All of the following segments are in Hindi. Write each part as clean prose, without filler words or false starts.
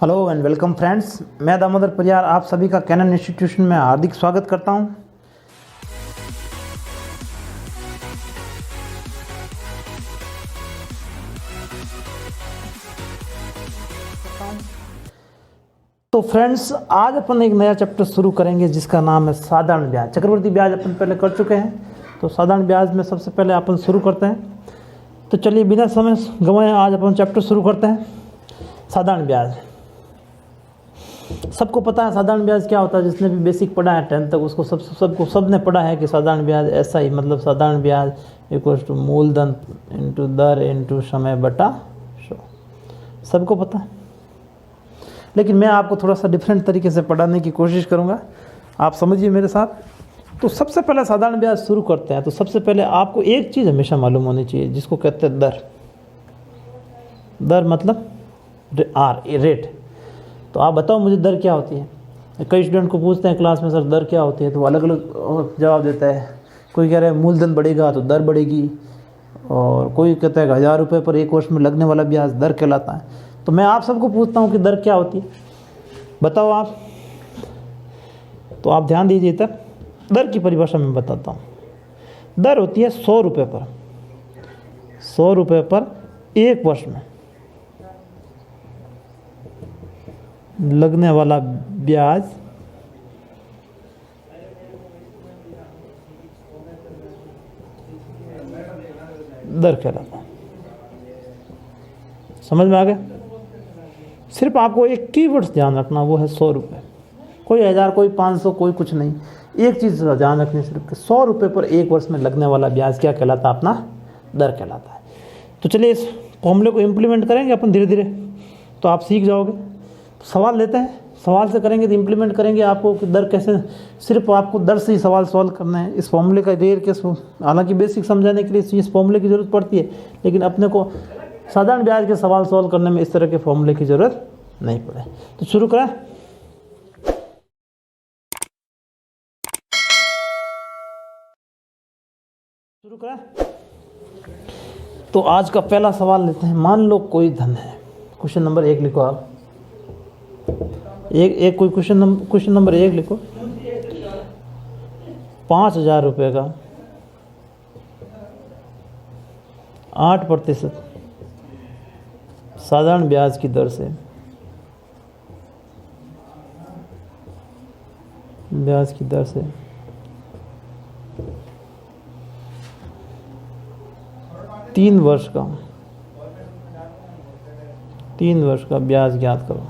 हेलो एंड वेलकम फ्रेंड्स, मैं दामोदर परियार आप सभी का कैनन इंस्टीट्यूशन में हार्दिक स्वागत करता हूं। तो फ्रेंड्स, आज अपन एक नया चैप्टर शुरू करेंगे जिसका नाम है साधारण ब्याज। चक्रवृद्धि ब्याज अपन पहले कर चुके हैं, तो साधारण ब्याज में सबसे पहले अपन शुरू करते हैं। तो चलिए बिना समय गंवाए आज अपन चैप्टर शुरू करते हैं। साधारण ब्याज सबको पता है साधारण ब्याज क्या होता है। जिसने भी बेसिक पढ़ा है 10th तक उसको सबने पढ़ा है कि साधारण ब्याज ऐसा ही, मतलब साधारण ब्याज इक्वल्स टू मूलधन इंटू दर इंटू समय बटा 100, सबको पता है। लेकिन मैं आपको थोड़ा सा डिफरेंट तरीके से पढ़ाने की कोशिश करूंगा, आप समझिए मेरे साथ। तो सबसे पहले साधारण ब्याज शुरू करते हैं। तो सबसे पहले आपको एक चीज़ हमेशा मालूम होनी चाहिए जिसको कहते हैं दर। दर मतलब रेट। तो आप बताओ मुझे दर क्या होती है। कई स्टूडेंट को पूछते हैं क्लास में, सर दर क्या होती है, तो अलग अलग जवाब देता है। कोई कह रहा है मूलधन बढ़ेगा तो दर बढ़ेगी, और कोई कहता है 1000 रुपये पर एक वर्ष में लगने वाला ब्याज दर कहलाता है। तो मैं आप सबको पूछता हूँ कि दर क्या होती है, बताओ आप। तो आप ध्यान दीजिए तक, दर की परिभाषा मैं बताता हूँ। दर होती है 100 रुपये पर, 100 रुपये पर एक वर्ष में लगने वाला ब्याज दर कहलाता है। समझ में आ गया। सिर्फ आपको एक कीवर्ड ध्यान रखना, वो है 100 रुपये। कोई 1000, कोई 500, कोई कुछ नहीं। एक चीज़ ध्यान रखनी सिर्फ कि 100 रुपये पर एक वर्ष में लगने वाला ब्याज क्या कहलाता है, अपना दर कहलाता है। तो चलिए इस फॉर्मूले को इम्प्लीमेंट करेंगे अपन धीरे धीरे, तो आप सीख जाओगे। तो सवाल लेते हैं, सवाल से करेंगे तो इम्प्लीमेंट करेंगे आपको कि दर कैसे। सिर्फ आपको दर से ही सवाल सॉल्व करना है। इस फॉर्मूले का रेयर केस, हालांकि बेसिक समझाने के लिए इस फॉर्मूले की ज़रूरत पड़ती है, लेकिन अपने को साधारण ब्याज के सवाल सॉल्व करने में इस तरह के फॉर्मूले की ज़रूरत नहीं पड़े। तो शुरू करें। तो आज का पहला सवाल लेते हैं। मान लो कोई धन है, क्वेश्चन नंबर 1 लिखो आप। एक कोई क्वेश्चन नंबर 1 लिखो। 5000 रुपये का 8% साधारण ब्याज की दर से ब्याज की दर से 3 वर्ष का ब्याज ज्ञात करो।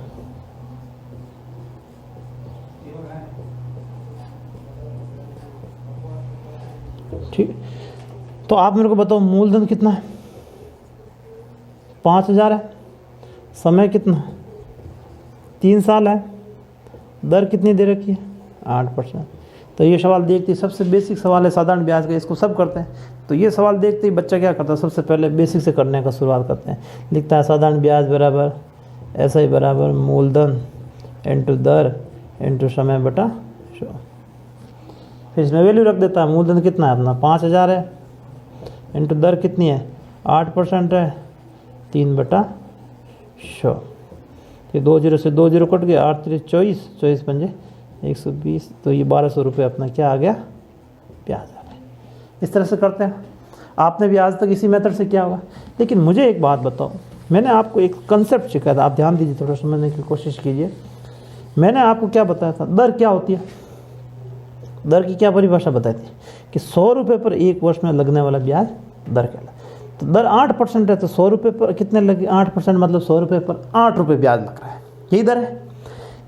ठीक, तो आप मेरे को बताओ मूलधन कितना है। 5000 है। समय कितना है, 3 साल है। दर कितनी दे रखी है, 8%। तो ये सवाल देखते ही, सबसे बेसिक सवाल है साधारण ब्याज का, इसको सब करते हैं। तो ये सवाल देखते ही बच्चा क्या करता है, सबसे पहले बेसिक से करने का शुरुआत करते हैं। लिखता है साधारण ब्याज बराबर ऐसा ही बराबर मूलधन इंटू दर इंटू समय बटा 100। फिर इसमें वैल्यू रख देता है। मूलधन कितना है अपना, 5000 है, इंटू दर कितनी है, 8% है, 3/100। ये 2 0 से 2 0 कट गया, 8 3 24, 24 पंजे 120। तो ये 1200 रुपये अपना क्या आ गया, ब्याज आ गया। इस तरह से करते हैं। आपने भी आज तक इसी मेथड से किया होगा। लेकिन मुझे एक बात बताओ, मैंने आपको एक कंसेप्ट सिखाया था, आप ध्यान दीजिए, थोड़ा समझने की कोशिश कीजिए। मैंने आपको क्या बताया था, दर क्या होती है। दर की क्या परिभाषा बताई थी कि 100 रुपये पर एक वर्ष में लगने वाला ब्याज दर कहलाता है। तो दर 8% है, तो 100 रुपये पर कितने लगे, 8% मतलब 100 रुपये पर 8 रुपये ब्याज लग रहा है, यही दर है,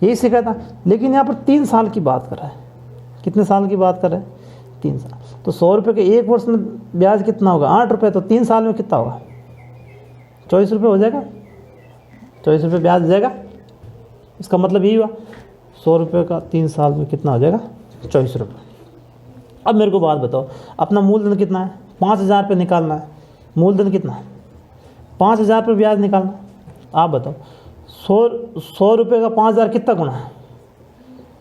यही सिखाया था। लेकिन यहाँ पर 3 साल की बात कर रहा है। कितने साल की बात कर रहे हैं, 3 साल। तो 100 रुपये के एक वर्ष में ब्याज कितना होगा, 8 रुपये। तो 3 साल में कितना होगा, 24 रुपये हो जाएगा। 24 रुपये ब्याज जाएगा। इसका मतलब यही हुआ, 100 रुपये का 3 साल में कितना हो जाएगा, 24 रुपये। अब मेरे को बात बताओ, अपना मूलधन कितना है, 5000 पे निकालना है। मूलधन कितना है, 5000 पे ब्याज निकालना है। आप बताओ 100 रुपये का 5000 कितना गुना है,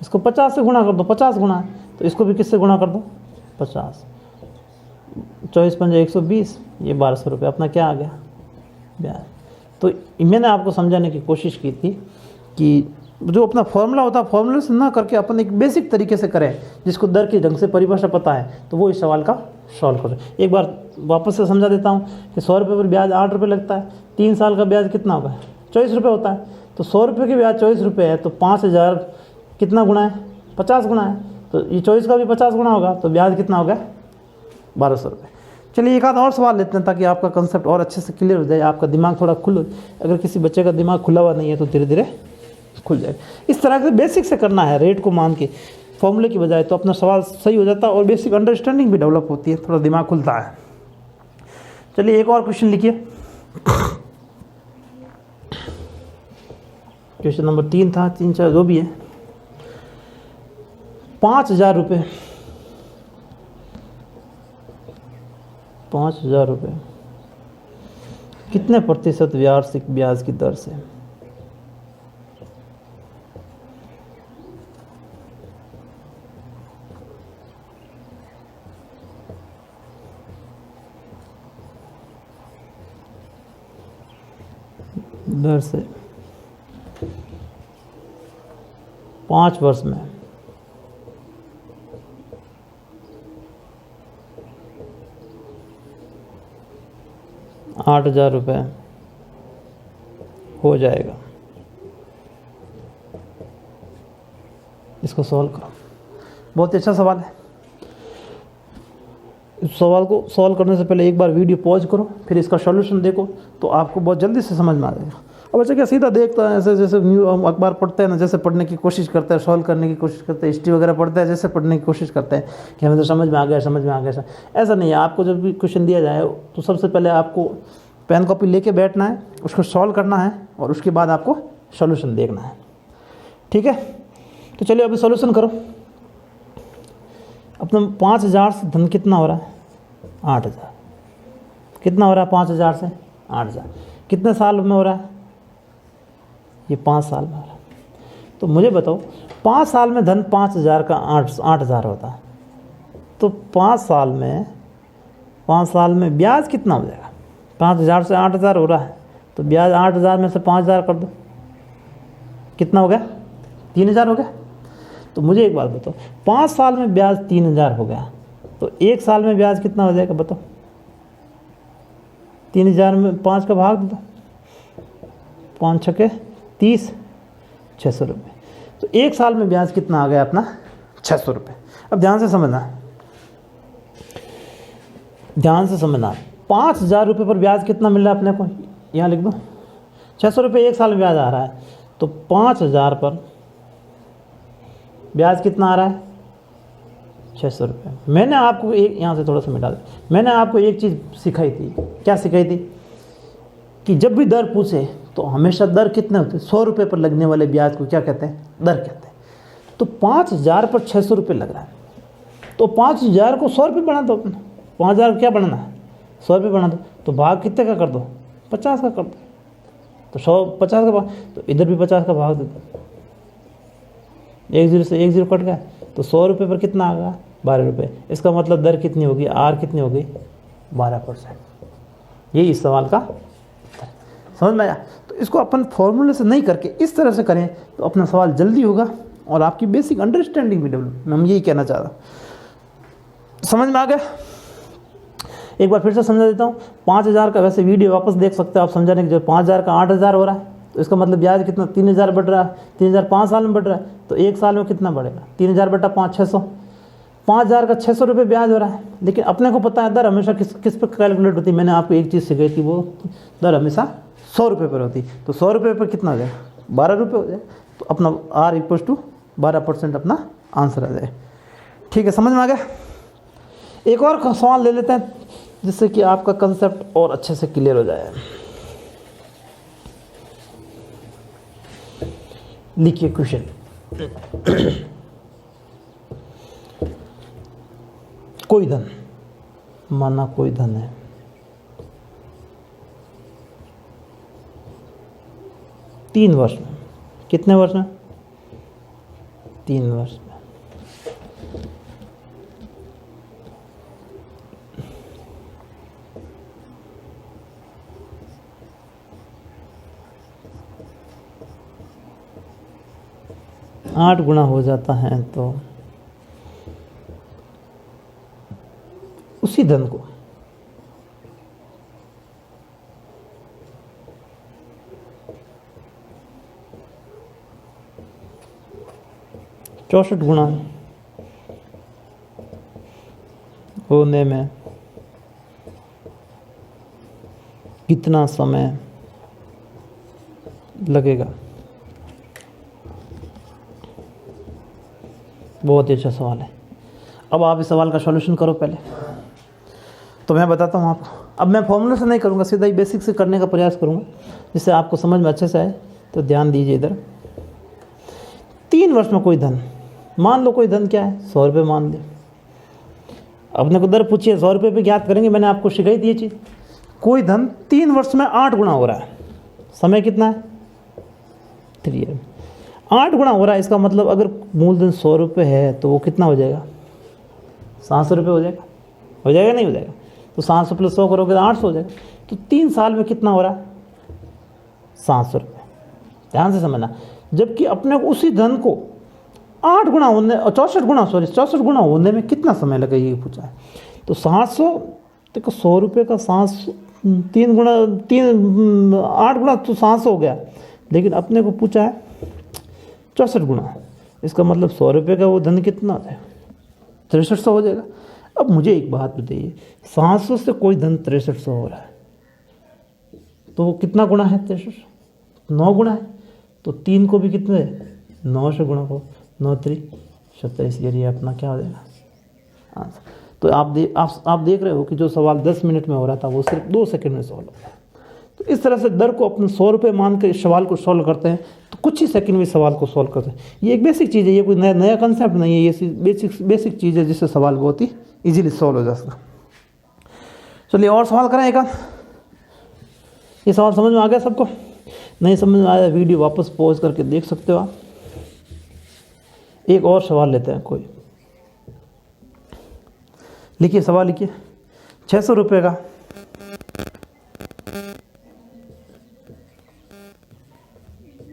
इसको 50 से गुणा कर दो, 50 गुना है। तो इसको भी किससे गुणा कर दो, 50। 24 पंजे 120, ये 1200 रुपये अपना क्या आ गया, ब्याज। तो मैंने आपको समझाने की कोशिश की थी कि जो अपना फॉर्मूला होता है फॉर्मूले से ना करके अपन एक बेसिक तरीके से करें जिसको दर के ढंग से परिभाषा पता है, तो वो इस सवाल का सॉल्व करें। एक बार वापस से समझा देता हूँ कि 100 रुपये पर ब्याज 8 रुपये लगता है, 3 साल का ब्याज कितना होगा 24 रुपये होता है। तो 100 रुपये के ब्याज 24 रुपये है, तो 5000 कितना गुना है 50 गुना है, तो ये 24 का भी 50 गुना होगा, तो ब्याज कितना होगा 1200 रुपये। चलिए एक आध और सवाल लेते हैं ताकि आपका कंसेप्ट और अच्छे से क्लियर हो जाए, आपका दिमाग थोड़ा खुल, अगर किसी बच्चे का दिमाग खुला हुआ नहीं है तो धीरे धीरे खुल जाए। इस तरह से बेसिक से करना है रेट को मान के फॉर्मूले की बजाय, तो अपना सवाल सही हो जाता है और बेसिक अंडरस्टैंडिंग भी डेवलप होती है, थोड़ा दिमाग खुलता है। चलिए एक और क्वेश्चन लिखिए, क्वेश्चन नंबर 3 था, 3 4 जो भी है। 5000 रुपये, 5000 रुपये कितने प्रतिशत वार्षिक ब्याज की दर से? दर से 5 वर्ष में 8000 रुपये हो जाएगा। इसको सॉल्व करो। बहुत ही अच्छा सवाल है। इस सवाल को सॉल्व करने से पहले एक बार वीडियो पॉज करो, फिर इसका सॉल्यूशन देखो, तो आपको बहुत जल्दी से समझ में आ जाएगा। अब बच्चा क्या सीधा देखता है, ऐसे जैसे न्यू अखबार पढ़ते हैं ना, जैसे पढ़ने की कोशिश करता है, सॉल्व करने की कोशिश करता है, हिस्ट्री वगैरह पढ़ता है, जैसे पढ़ने की कोशिश करता है कि हमें तो समझ में आ गया, समझ में आ गया। ऐसा नहीं है। आपको जब भी क्वेश्चन दिया जाए तो सबसे पहले आपको पेन कॉपी लेके बैठना है, उसको सॉल्व करना है और उसके बाद आपको सॉल्यूशन देखना है। ठीक है, तो चलिए अभी सॉल्यूशन करो। अपना 5000 से धन कितना हो रहा है 8000। कितना हो रहा है 5000 से 8000, कितने साल में हो रहा है? ये 5 साल में हो रहा है। तो मुझे बताओ 5 साल में धन 5000 का 8000 होता है, तो 5 साल में ब्याज कितना हो जाएगा? 5000 से 8000 हो रहा है, तो ब्याज 8000 में से 5000 कर दो, कितना हो गया 3000 हो गया। तो मुझे एक बात बताओ, 5 साल में ब्याज 3000 हो गया, तो 1 साल में ब्याज कितना हो जाएगा बताओ? 3000 में 5 का भाग दो, 5 छके 30, 600 रुपये। तो 1 साल में ब्याज कितना आ गया अपना 600 रुपये। अब ध्यान से समझना, ध्यान से समझना। 5000 रुपये पर ब्याज कितना मिल रहा है अपने को, यहाँ लिख दो 600 रुपये 1 साल में ब्याज आ रहा है, तो 5000 पर ब्याज कितना आ रहा है 600 रुपये। मैंने आपको एक, यहाँ से थोड़ा सा मिटा दे, मैंने आपको एक चीज़ सिखाई थी। क्या सिखाई थी? कि जब भी दर पूछे तो हमेशा दर कितने होते हैं, 100 रुपये पर लगने वाले ब्याज को क्या कहते हैं? दर कहते हैं। तो 5000 पर 600 रुपये लग रहा है, तो 5000 को 100 रुपये बना दो अपना। 5000 क्या बनाना है 100 रुपये बना दो, तो भाग कितने का कर दो 50 का कर दो, तो 150 का भाग, तो इधर भी 50 का भाग दे दो। 1 0 से 1 0 कट गया, तो 100 रुपये पर कितना आ गया 12 रुपये। इसका मतलब दर कितनी होगी, आर कितनी होगी 12%। ये इस सवाल का समझ में आया। तो इसको अपन फॉर्मूले से नहीं करके इस तरह से करें तो अपना सवाल जल्दी होगा और आपकी बेसिक अंडरस्टैंडिंग भी डेवलप। मैं यही कहना चाह रहा हूँ। समझ में आ गया? एक बार फिर से समझा देता हूँ। 5000 का, वैसे वीडियो वापस देख सकते हो आप समझाने की, जो 5000 का 8000 हो रहा है, तो इसका मतलब ब्याज कितना 3000 बढ़ रहा है। 3000 5 साल में बढ़ रहा है, तो 1 साल में कितना बढ़ेगा 3000 बटा 5 600। 5000 का 600 रुपये ब्याज हो रहा है, लेकिन अपने को पता है दर हमेशा किस पर कैलकुलेट होती है। मैंने आपको एक चीज़ सिखाई थी, वो दर हमेशा 100 रुपये पर होती। तो 100 रुपये पर कितना हो जाए 12 रुपये हो जाए, तो अपना आर इक्वल टू 12% अपना आंसर आ जाए। ठीक है, समझ में आ गया? एक और सवाल ले लेते हैं जिससे कि आपका कंसेप्ट और अच्छे से क्लियर हो जाए। लिखिए क्वेश्चन। कोई धन, माना कोई धन है, तीन वर्ष में, कितने वर्ष में 3 वर्ष में, 8 गुना हो जाता है तो उसी धन को चौसठ गुना होने में कितना समय लगेगा? बहुत ही अच्छा सवाल है। अब आप इस सवाल का सॉल्यूशन करो पहले, तो मैं बताता हूँ आपको। अब मैं फॉर्मूला से नहीं करूँगा, सीधा ही बेसिक से करने का प्रयास करूँगा जिससे आपको समझ में अच्छे से आए। तो ध्यान दीजिए इधर, 3 वर्ष में कोई धन, मान लो कोई धन क्या है, 100 रुपये मान लो। अपने को दर पूछिए 100 रुपये पे ज्ञात करेंगे, मैंने आपको सिखाई दी चीज़। कोई धन 3 वर्ष में 8 गुना हो रहा है, समय कितना है? 3 ईयर। 8 गुना हो रहा है, इसका मतलब अगर मूलधन 100 रुपये है तो वो कितना हो जाएगा? 700 रुपये हो जाएगा। हो जाएगा नहीं हो जाएगा? तो 700 प्लस 100 करोगे तो 800 हो जाएगा। तो 3 साल में कितना हो रहा है? 700 रुपये। ध्यान से समझना। जबकि अपने को उसी धन को 8 गुना होने, 64 गुना होने में कितना समय लगेगा ये पूछा है। तो 700, देखो 100 रुपये का 700, 3 गुना 8 गुना तो 700 हो गया, लेकिन अपने को पूछा है 64 गुना। इसका मतलब 100 रुपये का वो धन कितना है? 6300 हो जाएगा। अब मुझे एक बात बताइए, 700 से कोई धन 6300 हो रहा है तो वो कितना गुना है? 63, 9 गुना है। तो 3 को भी कितने 9 से गुणा को, 9 3 27, ये अपना क्या हो जाएगा आंसर। तो आप देख रहे हो कि जो सवाल 10 मिनट में हो रहा था वो सिर्फ 2 सेकंड में सॉल्व हो गया। तो इस तरह से दर को अपने 100 रुपये मान के इस सवाल को सॉल्व करते हैं तो कुछ ही सेकंड में सवाल को सॉल्व करते हैं। ये एक बेसिक चीज़ है, ये कोई नया कंसेप्ट नहीं है, ये बेसिक चीज़ है जिससे सवाल बहुत ही ईजिली सॉल्व हो जा सकता। चलिए और सवाल करें एक आध। ये सवाल समझ में आ गया सबको? नहीं समझ में आया वीडियो वापस पॉज करके देख सकते हो आप। एक और सवाल लेते हैं कोई। लिखिए सवाल, लिखिए। 600 रुपये का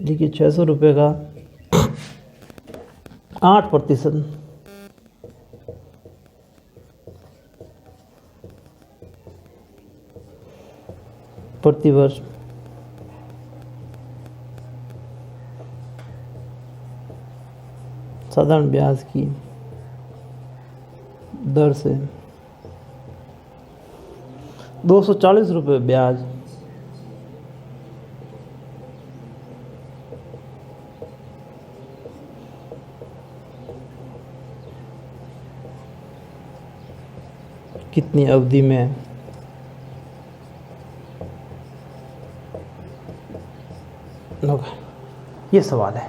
लिखिए 600 रुपये का 8% प्रतिवर्ष साधारण ब्याज की दर से 240 रुपये ब्याज कितनी अवधि में होगा? ये सवाल है।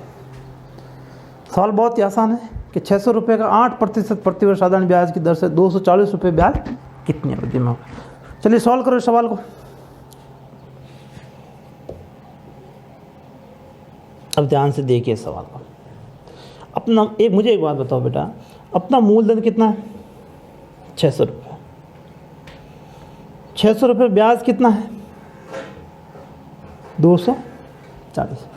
सवाल बहुत ही आसान है कि 600 रुपये का 8% प्रतिवर्ष साधारण ब्याज की दर से 240 रुपये ब्याज कितनी अवधि में होगा? चलिए सॉल्व करो इस सवाल को। अब ध्यान से देखिए सवाल को। अपना मुझे एक बात बताओ बेटा, अपना मूलधन कितना है? 600 रुपये। 600 रुपये ब्याज कितना है? 240।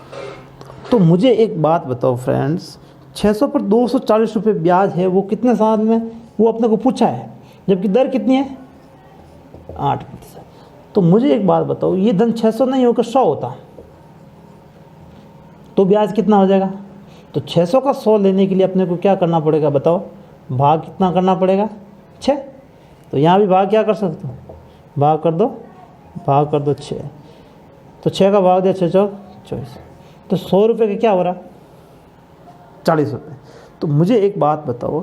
तो मुझे एक बात बताओ फ्रेंड्स, 600 पर 240 रुपये ब्याज है, वो कितने साल में वो अपने को पूछा है, जबकि दर कितनी है? 8%। तो मुझे एक बात बताओ, ये धन 600 नहीं होकर 100 होता तो ब्याज कितना हो जाएगा? तो 600 का 100 लेने के लिए अपने को क्या करना पड़ेगा बताओ? भाग कितना करना पड़ेगा? 6। तो यहाँ भी भाग क्या कर सकते हो? भाग कर दो 6। तो 6 का भाग दिया 6 चौक 24। तो 100 रुपये का क्या हो रहा? 40 रुपये। तो मुझे एक बात बताओ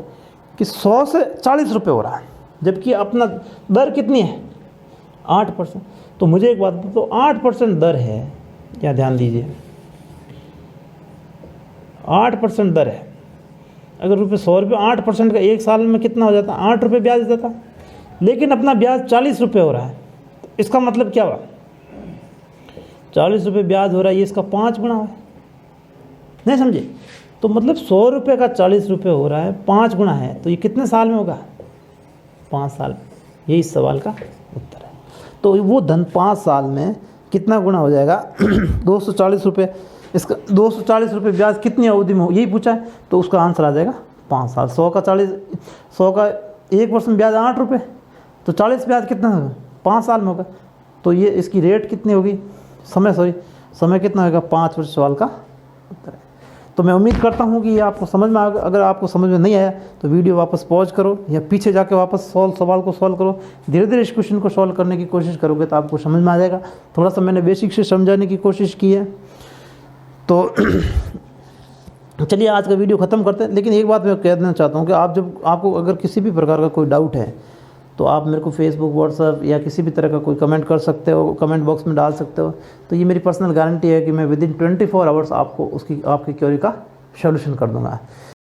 कि 100 से 40 रुपये हो रहा है, जबकि अपना दर कितनी है? 8%। तो मुझे एक बात बताओ, 8% दर है, क्या ध्यान दीजिए, 8% दर है। अगर 100 रुपये 8% का एक साल में कितना हो जाता? 8 रुपये ब्याज देता, लेकिन अपना ब्याज 40 रुपये हो रहा है। इसका मतलब क्या हुआ? 40 रुपये ब्याज हो रहा है, ये इसका 5 गुना है। नहीं समझे? तो मतलब 100 रुपये का 40 रुपये हो रहा है, 5 गुना है, तो ये कितने साल में होगा? 5 साल। ये इस सवाल का उत्तर है। तो वो धन 5 साल में कितना गुना हो जाएगा? 240 रुपये इसका 240 रुपये ब्याज कितनी अवधि में हो, यही पूछा है, तो उसका आंसर आ जाएगा 5 साल। 100 का 1% ब्याज 8 रुपये, तो 40 ब्याज कितना होगा, 5 साल में होगा। तो ये इसकी रेट कितनी होगी, समय कितना होगा, 5 वर्ष सवाल का उत्तर है। तो मैं उम्मीद करता हूँ कि ये आपको समझ में आ गया। अगर आपको समझ में नहीं आया तो वीडियो वापस पॉज करो या पीछे जाके वापस सवाल को सॉल्व करो। धीरे धीरे इस क्वेश्चन को सॉल्व करने की कोशिश करोगे तो आपको समझ में आ जाएगा। थोड़ा सा मैंने बेसिक से समझाने की कोशिश की है। तो चलिए आज का वीडियो ख़त्म करते हैं। लेकिन एक बात मैं कह देना चाहता हूँ कि आपको अगर किसी भी प्रकार का कोई डाउट है तो आप मेरे को फेसबुक, व्हाट्सएप या किसी भी तरह का कोई कमेंट कर सकते हो, कमेंट बॉक्स में डाल सकते हो। तो ये मेरी पर्सनल गारंटी है कि मैं विदिन 24 आवर्स आपको आपकी क्वेरी का सॉल्यूशन कर दूंगा।